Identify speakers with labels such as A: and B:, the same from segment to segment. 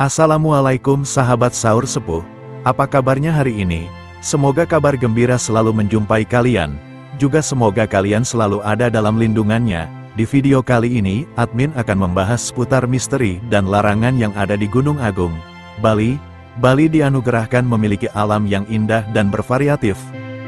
A: Assalamualaikum sahabat sahur sepuh, apa kabarnya hari ini? Semoga kabar gembira selalu menjumpai kalian, juga semoga kalian selalu ada dalam lindungannya. Di video kali ini, admin akan membahas seputar misteri dan larangan yang ada di Gunung Agung, Bali. Bali dianugerahkan memiliki alam yang indah dan bervariatif,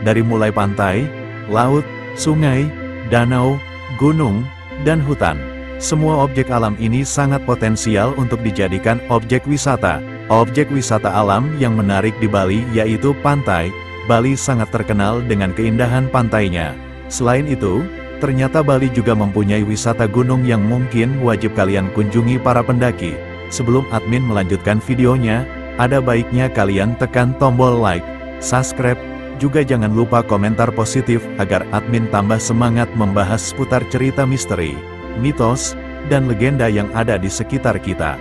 A: dari mulai pantai, laut, sungai, danau, gunung, dan hutan. Semua objek alam ini sangat potensial untuk dijadikan objek wisata. Objek wisata alam yang menarik di Bali yaitu pantai. Bali sangat terkenal dengan keindahan pantainya. Selain itu, ternyata Bali juga mempunyai wisata gunung yang mungkin wajib kalian kunjungi para pendaki. Sebelum admin melanjutkan videonya, ada baiknya kalian tekan tombol like, subscribe, juga jangan lupa komentar positif agar admin tambah semangat membahas seputar cerita misteri, mitos, dan legenda yang ada di sekitar kita.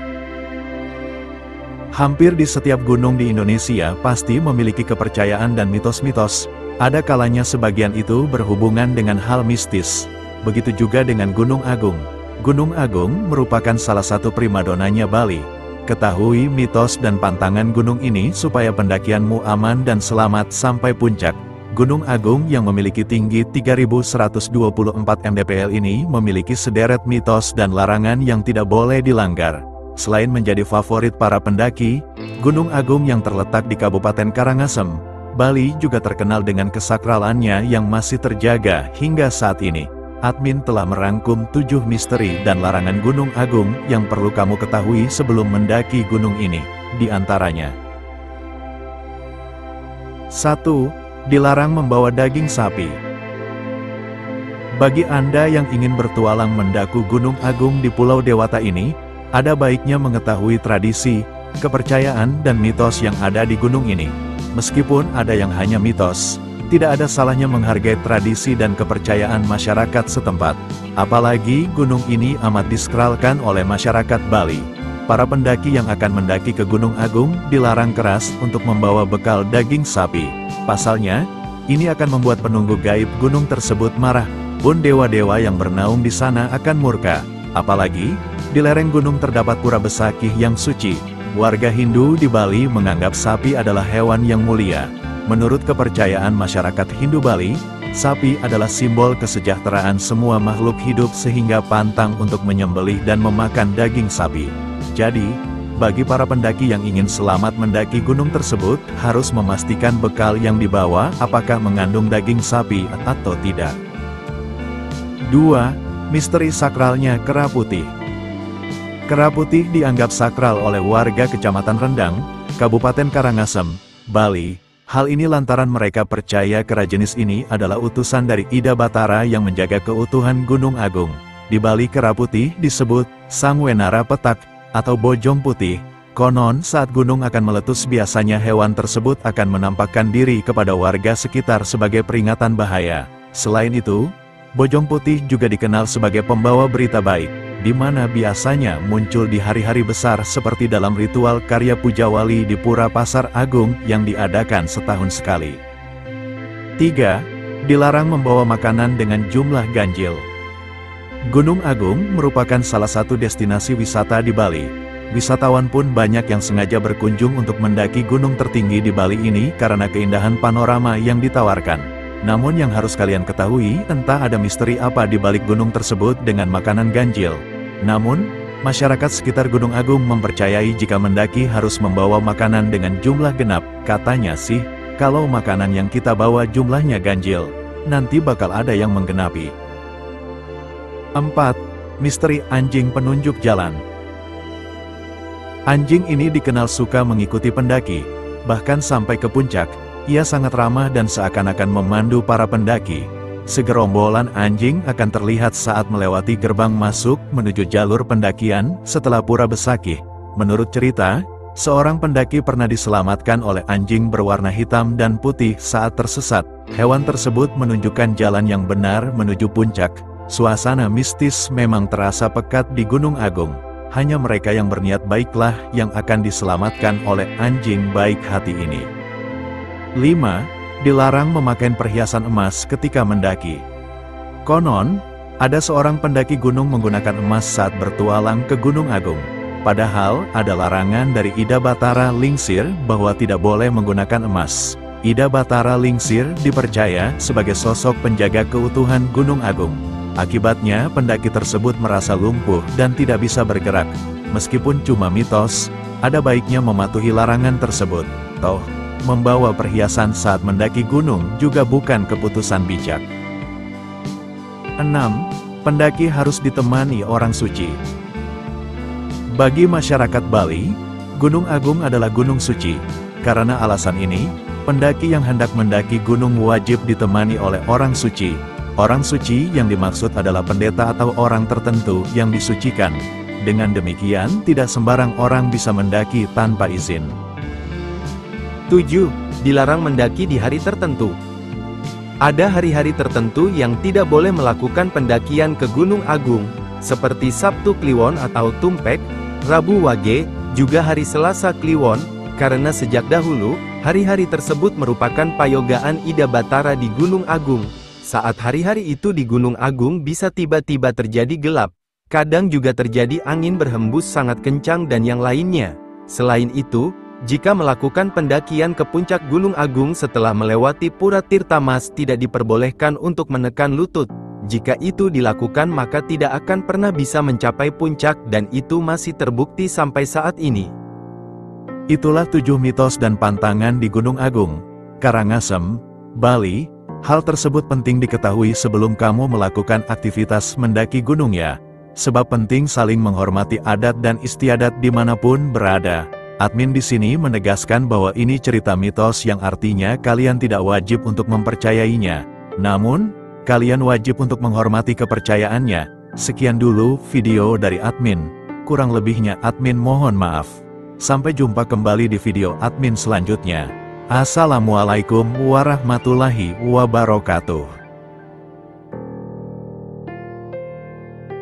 A: Hampir di setiap gunung di Indonesia pasti memiliki kepercayaan dan mitos-mitos. Ada kalanya sebagian itu berhubungan dengan hal mistis. Begitu juga dengan Gunung Agung. Gunung Agung merupakan salah satu primadonanya Bali. Ketahui mitos dan pantangan gunung ini supaya pendakianmu aman dan selamat sampai puncak. Gunung Agung yang memiliki tinggi 3124 mdpl ini memiliki sederet mitos dan larangan yang tidak boleh dilanggar. Selain menjadi favorit para pendaki, Gunung Agung yang terletak di Kabupaten Karangasem, Bali juga terkenal dengan kesakralannya yang masih terjaga hingga saat ini. Admin telah merangkum 7 misteri dan larangan Gunung Agung yang perlu kamu ketahui sebelum mendaki gunung ini. Di antaranya, 1. Dilarang membawa daging sapi. Bagi Anda yang ingin bertualang mendaku Gunung Agung di Pulau Dewata ini, ada baiknya mengetahui tradisi, kepercayaan dan mitos yang ada di gunung ini. Meskipun ada yang hanya mitos, tidak ada salahnya menghargai tradisi dan kepercayaan masyarakat setempat. Apalagi gunung ini amat disakralkan oleh masyarakat Bali. Para pendaki yang akan mendaki ke Gunung Agung dilarang keras untuk membawa bekal daging sapi. Pasalnya, ini akan membuat penunggu gaib gunung tersebut marah, pun dewa-dewa yang bernaung di sana akan murka. Apalagi, di lereng gunung terdapat pura besakih yang suci. Warga Hindu di Bali menganggap sapi adalah hewan yang mulia. Menurut kepercayaan masyarakat Hindu Bali, sapi adalah simbol kesejahteraan semua makhluk hidup sehingga pantang untuk menyembelih dan memakan daging sapi. Jadi, bagi para pendaki yang ingin selamat mendaki gunung tersebut, harus memastikan bekal yang dibawa apakah mengandung daging sapi atau tidak. 2. Misteri sakralnya kera putih. Kera putih dianggap sakral oleh warga Kecamatan Rendang, Kabupaten Karangasem, Bali. Hal ini lantaran mereka percaya kera jenis ini adalah utusan dari Ida Batara yang menjaga keutuhan Gunung Agung. Di Bali kera putih disebut Sang Wenara Petak atau Bojong Putih. Konon saat gunung akan meletus biasanya hewan tersebut akan menampakkan diri kepada warga sekitar sebagai peringatan bahaya. Selain itu, Bojong Putih juga dikenal sebagai pembawa berita baik, di mana biasanya muncul di hari-hari besar seperti dalam ritual karya Pujawali di Pura Pasar Agung yang diadakan setahun sekali. 3. Dilarang membawa makanan dengan jumlah ganjil. Gunung Agung merupakan salah satu destinasi wisata di Bali. Wisatawan pun banyak yang sengaja berkunjung untuk mendaki gunung tertinggi di Bali ini karena keindahan panorama yang ditawarkan. Namun yang harus kalian ketahui, entah ada misteri apa di balik gunung tersebut dengan makanan ganjil. Namun, masyarakat sekitar Gunung Agung mempercayai jika mendaki harus membawa makanan dengan jumlah genap. Katanya sih, kalau makanan yang kita bawa jumlahnya ganjil, nanti bakal ada yang menggenapi. 4. Misteri anjing penunjuk jalan. Anjing ini dikenal suka mengikuti pendaki, bahkan sampai ke puncak. Ia sangat ramah dan seakan-akan memandu para pendaki. Segerombolan anjing akan terlihat saat melewati gerbang masuk menuju jalur pendakian setelah Pura Besakih. Menurut cerita, seorang pendaki pernah diselamatkan oleh anjing berwarna hitam dan putih saat tersesat. Hewan tersebut menunjukkan jalan yang benar menuju puncak. Suasana mistis memang terasa pekat di Gunung Agung. Hanya mereka yang berniat baiklah yang akan diselamatkan oleh anjing baik hati ini. 5. Dilarang memakai perhiasan emas ketika mendaki. Konon, ada seorang pendaki gunung menggunakan emas saat bertualang ke Gunung Agung. Padahal, ada larangan dari Ida Batara Lingsir bahwa tidak boleh menggunakan emas. Ida Batara Lingsir dipercaya sebagai sosok penjaga keutuhan Gunung Agung. Akibatnya, pendaki tersebut merasa lumpuh dan tidak bisa bergerak. Meskipun cuma mitos, ada baiknya mematuhi larangan tersebut. Toh, membawa perhiasan saat mendaki gunung juga bukan keputusan bijak. 6. Pendaki harus ditemani orang suci. Bagi masyarakat Bali, Gunung Agung adalah gunung suci. Karena alasan ini, pendaki yang hendak mendaki gunung wajib ditemani oleh orang suci. Orang suci yang dimaksud adalah pendeta atau orang tertentu yang disucikan. Dengan demikian, tidak sembarang orang bisa mendaki tanpa izin.
B: 7. Dilarang mendaki di hari tertentu. Ada hari-hari tertentu yang tidak boleh melakukan pendakian ke Gunung Agung, seperti Sabtu Kliwon atau Tumpek, Rabu Wage, juga hari Selasa Kliwon, karena sejak dahulu, hari-hari tersebut merupakan payogaan Ida Batara di Gunung Agung. Saat hari-hari itu di Gunung Agung bisa tiba-tiba terjadi gelap, kadang juga terjadi angin berhembus sangat kencang dan yang lainnya. Selain itu, jika melakukan pendakian ke puncak Gunung Agung setelah melewati Pura Tirtamas tidak diperbolehkan untuk menekan lutut. Jika itu dilakukan maka tidak akan pernah bisa mencapai puncak dan itu masih terbukti sampai saat ini.
A: Itulah 7 mitos dan pantangan di Gunung Agung, Karangasem, Bali. Hal tersebut penting diketahui sebelum kamu melakukan aktivitas mendaki gunung ya. Sebab penting saling menghormati adat dan istiadat dimanapun berada. Admin di sini menegaskan bahwa ini cerita mitos yang artinya kalian tidak wajib untuk mempercayainya. Namun, kalian wajib untuk menghormati kepercayaannya. Sekian dulu video dari admin. Kurang lebihnya admin mohon maaf. Sampai jumpa kembali di video admin selanjutnya. Assalamualaikum warahmatullahi wabarakatuh.